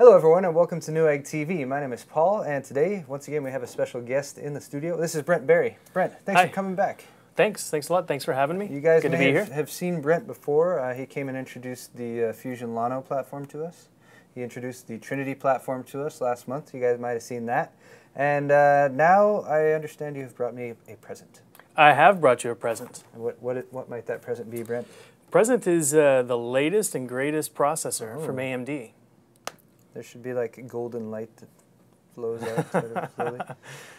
Hello everyone and welcome to Newegg TV. My name is Paul and today, once again, we have a special guest in the studio. This is Brent Barry. Brent, thanks for coming back. Thanks a lot. Thanks for having me. You guys Good to be here. have seen Brent before. He came and introduced the Fusion Llano platform to us. He introduced the Trinity platform to us last month. You guys might have seen that. And now I understand you've brought me a present. I have brought you a present. And what might that present be, Brent? Present is the latest and greatest processor from AMD. There should be like a golden light that flows out sort of slowly.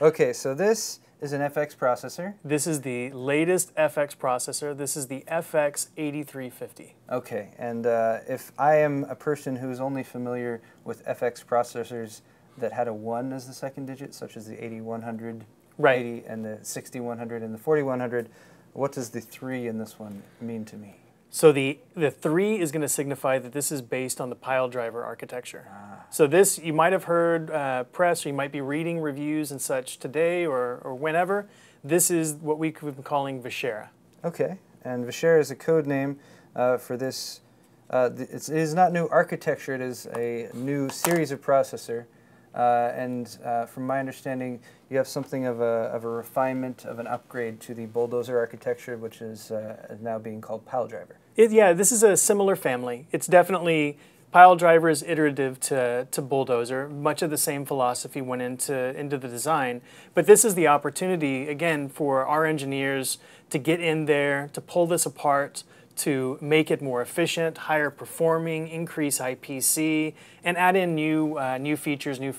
Okay, so this is an FX processor. This is the latest FX processor. This is the FX 8350. Okay, and if I am a person who's only familiar with FX processors that had a 1 as the second digit, such as the 8100, right, 80, and the 6100 and the 4100, what does the 3 in this one mean to me? So the 3 is going to signify that this is based on the Piledriver architecture. So this, you might have heard press, or you might be reading reviews and such today or whenever. This is what we've been calling Vishera. Okay, and Vishera is a code name for this. It is not new architecture, it is a new series of processor. From my understanding, you have something of a refinement, of an upgrade to the Bulldozer architecture, which is now being called Piledriver. Yeah, this is a similar family. It's definitely, Piledriver is iterative to Bulldozer. Much of the same philosophy went into the design. But this is the opportunity, again, for our engineers to get in there, to pull this apart, to make it more efficient, higher performing, increase IPC, and add in new features, new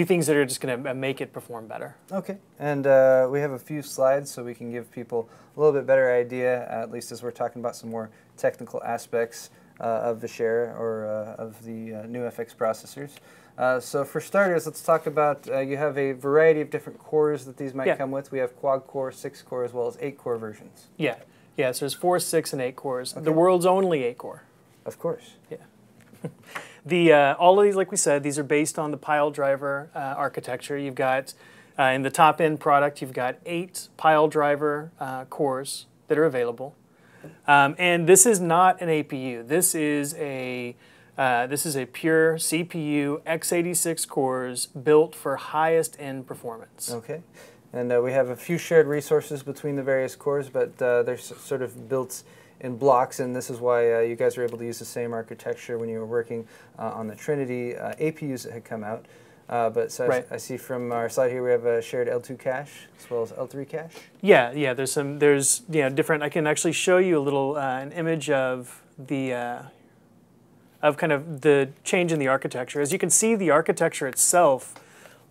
things that are just going to make it perform better. Okay, and we have a few slides so we can give people a little bit better idea, at least as we're talking about some more technical aspects of Vishera or of the new FX processors. So for starters, let's talk about, you have a variety of different cores that these might come with. We have quad-core, 6-core, as well as 8-core versions. Yeah, so there's 4, 6, and 8 cores. Okay. The world's only 8-core. Of course. Yeah. All of these, like we said, these are based on the Piledriver architecture. You've got, in the top-end product, you've got 8 Piledriver cores that are available. And this is not an APU. This is a pure CPU, x86 cores, built for highest end performance. Okay, and we have a few shared resources between the various cores, but they're sort of built in blocks, and this is why you guys are able to use the same architecture when you were working on the Trinity APUs that had come out. Right. I see from our slide here we have a shared L2 cache as well as L3 cache. Yeah. There's different. I can actually show you a little an image of the kind of the change in the architecture. As you can see, the architecture itself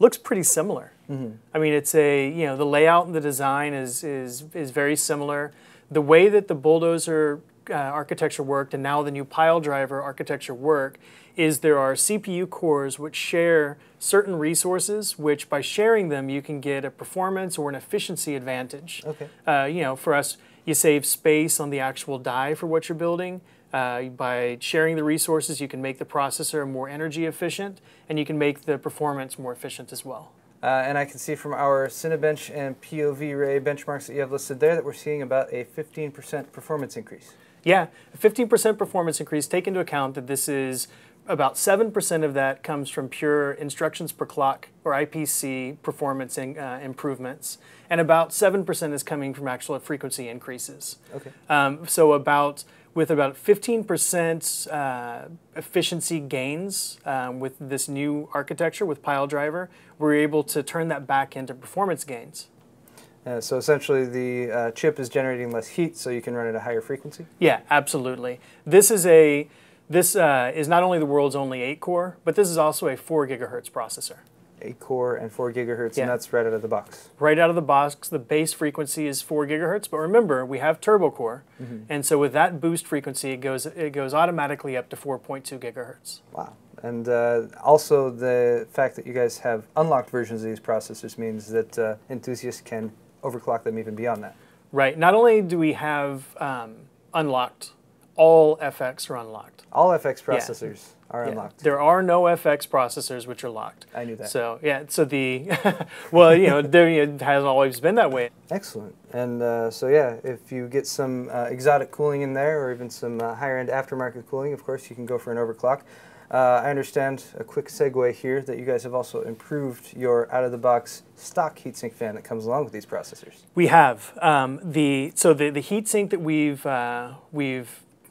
looks pretty similar. Mm-hmm. I mean, it's the layout and the design is very similar. The way that the Bulldozer architecture worked and now the new Piledriver architecture work is there are CPU cores which share certain resources, which by sharing them you can get a performance or an efficiency advantage. Okay. For us, you save space on the actual die for what you're building. By sharing the resources, you can make the processor more energy efficient, and you can make the performance more efficient as well. And I can see from our Cinebench and POV Ray benchmarks that you have listed there that we're seeing about a 15% performance increase. Yeah, a 15% performance increase. Take into account that this is about 7% of that comes from pure instructions per clock or IPC performance improvements, and about 7% is coming from actual frequency increases. Okay. With about 15% efficiency gains with this new architecture with Piledriver, we're able to turn that back into performance gains. So essentially the chip is generating less heat so you can run at a higher frequency? Yeah, absolutely. This is not only the world's only 8-core, but this is also a 4 gigahertz processor. 8-core and 4 gigahertz, and that's right out of the box. Right out of the box, the base frequency is 4 gigahertz, but remember, we have turbo core, and so with that boost frequency, it goes automatically up to 4.2 gigahertz. Wow. And also the fact that you guys have unlocked versions of these processors means that enthusiasts can overclock them even beyond that. Right. Not only do we have unlocked all FX are unlocked. All FX processors are unlocked. There are no FX processors which are locked. I knew that. So yeah, so the well, it hasn't always been that way. Excellent. And so yeah, if you get some exotic cooling in there, or even some higher-end aftermarket cooling, of course, you can go for an overclock. I understand, a quick segue here, that you guys have also improved your out-of-the-box stock heatsink fan that comes along with these processors. We have the heatsink that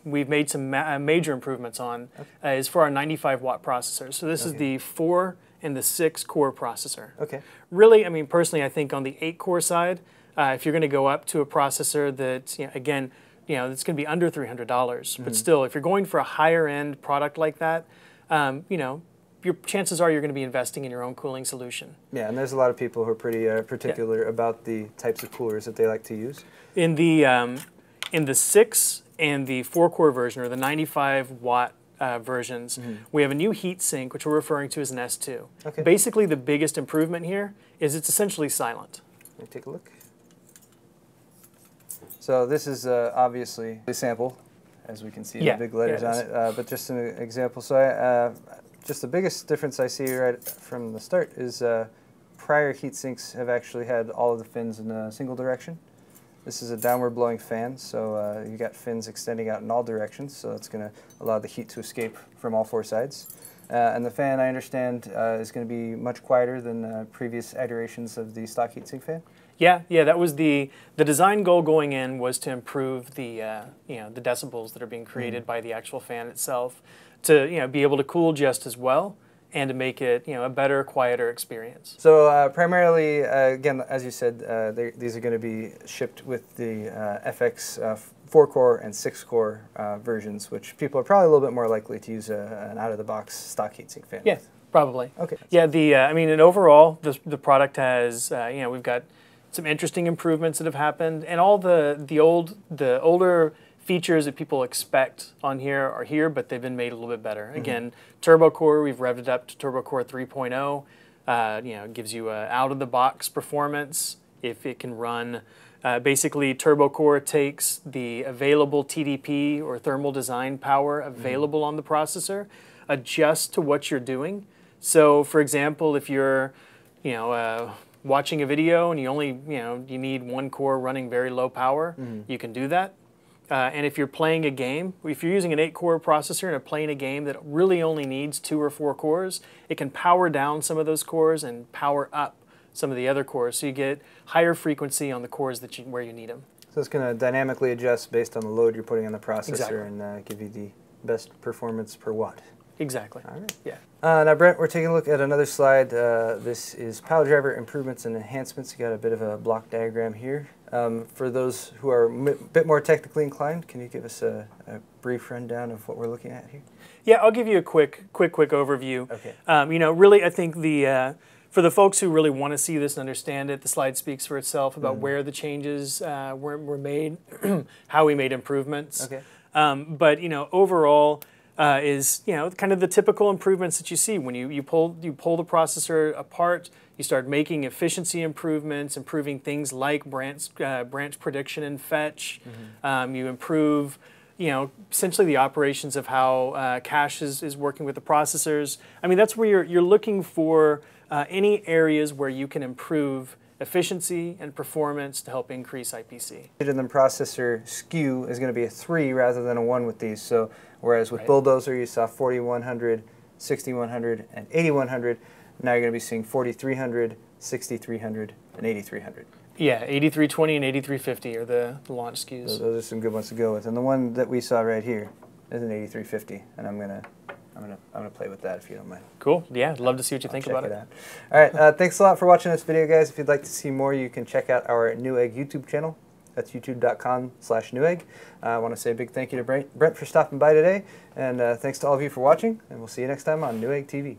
we've made some major improvements on is for our 95-watt processor. So this is the 4 and the 6 core processor. Okay. Really, I mean, personally, I think on the 8-core side, if you're going to go up to a processor that, again, it's going to be under $300, but still, if you're going for a higher-end product like that, your chances are you're going to be investing in your own cooling solution. Yeah, and there's a lot of people who are pretty particular about the types of coolers that they like to use. In the 6 and the 4-core version, or the 95-watt versions, we have a new heat sink, which we're referring to as an S2. Okay. Basically, the biggest improvement here is it's essentially silent. Let me take a look. So this is obviously a sample, as we can see the big letters on it, but just an example. So just the biggest difference I see right from the start is prior heat sinks have actually had all of the fins in a single direction. This is a downward blowing fan, so you got fins extending out in all directions, so that's going to allow the heat to escape from all 4 sides. And the fan, I understand, is going to be much quieter than previous iterations of the stock heatsink fan. Yeah, that was the design goal going in, was to improve the the decibels that are being created by the actual fan itself, to be able to cool just as well, and to make it a better, quieter experience. So primarily, again, as you said, these are going to be shipped with the FX 4-core and 6-core versions, which people are probably a little bit more likely to use an out-of-the-box stock heatsink fan. Yeah, probably. Okay. Yeah, I mean, and overall, the product has we've got some interesting improvements that have happened, and all the older features that people expect on here are here, but they've been made a little bit better. Again, Turbo Core, we've revved it up to Turbo Core 3.0. It gives you out-of-the-box performance. If it can run, basically Turbo Core takes the available TDP or thermal design power available on the processor, adjusts to what you're doing. So, for example, if you're, watching a video and you only, you need 1 core running very low power, you can do that. And if you're playing a game, if you're using an 8-core processor and are playing a game that really only needs 2 or 4 cores, it can power down some of those cores and power up some of the other cores, so you get higher frequency on the cores where you need them. So it's going to dynamically adjust based on the load you're putting on the processor and give you the best performance per watt. Exactly. All right. Yeah. Now, Brent, we're taking a look at another slide. This is Piledriver Improvements and Enhancements. You got a bit of a block diagram here. For those who are a bit more technically inclined, can you give us a brief rundown of what we're looking at here? Yeah, I'll give you a quick overview. Okay. Really, I think for the folks who really want to see this and understand it, the slide speaks for itself about where the changes were made, how we made improvements. Okay. But overall, is kind of the typical improvements that you see when you pull the processor apart. You start making efficiency improvements, improving things like branch prediction and fetch. You improve essentially the operations of how cache is working with the processors. I mean, that's where you're looking for any areas where you can improve efficiency and performance to help increase IPC. And then processor Skew is going to be a 3 rather than a 1 with these. So whereas with Bulldozer you saw 4100, 6100, and 8100, now you're going to be seeing 4300, 6300, and 8300. Yeah, 8320 and 8350 are the launch SKUs. So those are some good ones to go with. And the one that we saw right here is an 8350, and I'm gonna play with that if you don't mind. Cool. Yeah, I'd love to see what you think about it. All right, thanks a lot for watching this video, guys. If you'd like to see more, you can check out our Newegg YouTube channel. That's youtube.com/Newegg. I want to say a big thank you to Brent for stopping by today, and thanks to all of you for watching, and we'll see you next time on Newegg TV.